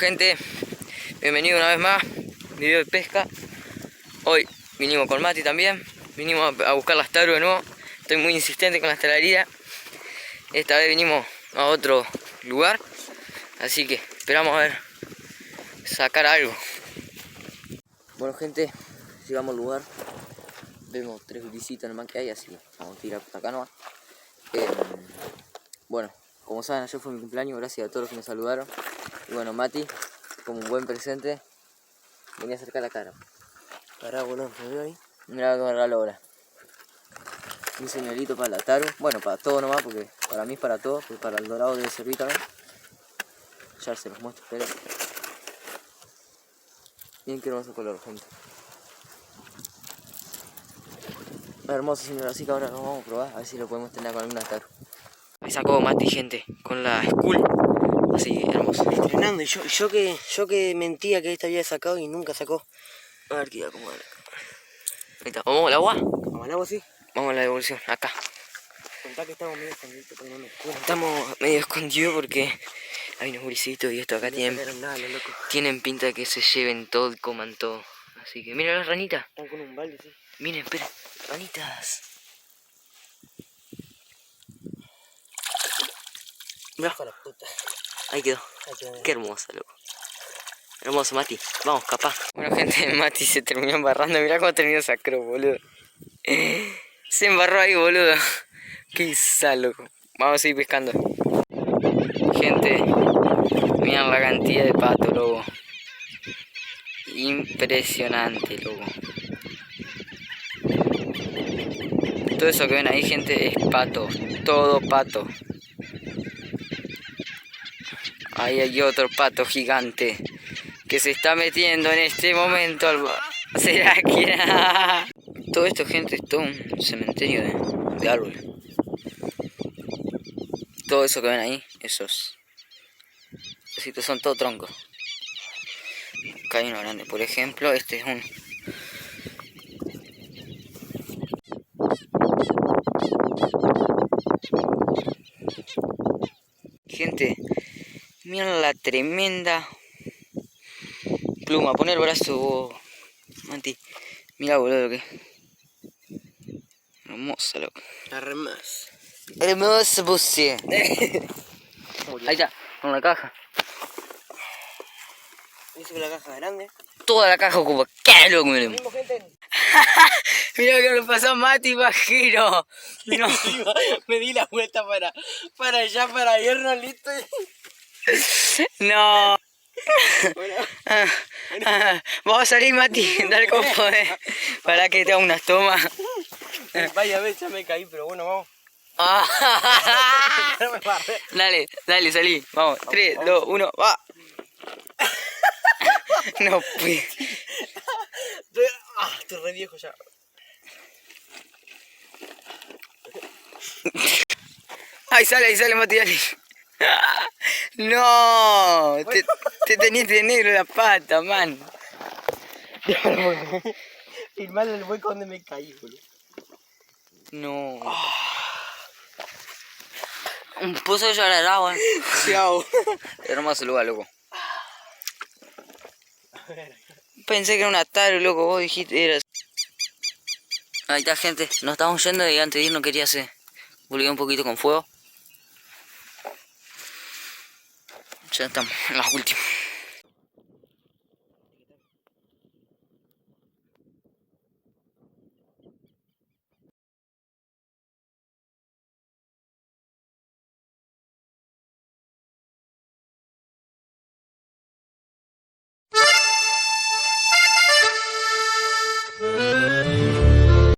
gente, bienvenido una vez más, video de pesca. Hoy vinimos con Mati también, vinimos a buscar las tarugas de nuevo. Estoy muy insistente con la estelaría. Esta vez vinimos a otro lugar, así que esperamos a ver sacar algo. Bueno gente, llegamos al lugar, vemos 3 visitas nomás que hay, así que vamos a tirar por acá nomás. Bueno, como saben, ayer fue mi cumpleaños, gracias a todos los que me saludaron. Y bueno, Mati, como un buen presente, venía a acercar la cara. Pará, boludo, ¿me veo ahí? Mirá cómo regalo ahora. Un señalito para la taru, bueno, para todo nomás, porque para mí es para todo, porque para el dorado debe servir también. Ya se los muestro, espera. Bien que hermoso color, gente. Hermoso señor, así que ahora lo vamos a probar, a ver si lo podemos tener con alguna taru. Me sacó Mati, gente, con la Skull. Así, hermoso. Estrenando, y yo que mentía que esta había sacado y nunca sacó. A ver qué iba a acomodar. Ahí está, ¿vamos al agua? ¿Vamos al agua así? Vamos a la devolución, acá. Contá que estamos medio escondidos porque no me cuento. Estamos medio escondidos porque hay unos gurisitos y esto acá No tienen, sacaron nada, los locos. tienen pinta de que se lleven todo y coman todo. Así que miren las ranitas. Están con un balde, sí. Miren, esperen, ranitas. Mirá, Hijo de la puta. ahí quedó. Ahí quedó. Qué hermosa, loco. Hermoso, Mati. Vamos, capaz. Bueno, gente, Mati se terminó embarrando. Mirá cómo terminó esa crow, boludo. Se embarró ahí, boludo. Qué sal, loco. Vamos a seguir pescando. Gente, miren la cantidad de pato, loco. Impresionante, loco. Todo eso que ven ahí, gente, es pato. Todo pato. Ahí hay otro pato gigante que se está metiendo en este momento al... ¿Será que era? Todo esto, gente, es todo un cementerio de árboles. Todo eso que ven ahí, esos son todo troncos. Acá hay uno grande, por ejemplo, este es un... Gente, miren la tremenda pluma. Pon el brazo, Mati. Mira, boludo, lo que... Hermosa, loco. Armas. Hermoso, buce. Ahí está, con la caja. Dice que la caja es grande. Toda la caja ocupa. ¡Qué loco, miren! Venimos, gente. Mira que le pasó a Mati, bajero. No. Me di la vuelta para allá, para irnos, listo. No. Bueno, Vamos a salir, Mati. Dale como podés. Para que te haga unas tomas. vaya vez ya me caí, pero bueno, vamos. No me barré. Dale, dale, salí. Vamos. 3, 2, 1, va. No, pues. Estoy re viejo ya. Ahí sale, Mati, dale. No, te tenías de negro la pata, man. Filmar el hueco donde me caí, boludo. No. Un pozo de llorar el agua. Chao. Hermoso lugar, loco. Pensé que era una taru, loco. Vos dijiste eras. Ahí está, gente. Nos estamos yendo y antes de ir no quería hacer. Volví un poquito con fuego. Ya estamos en las últimas.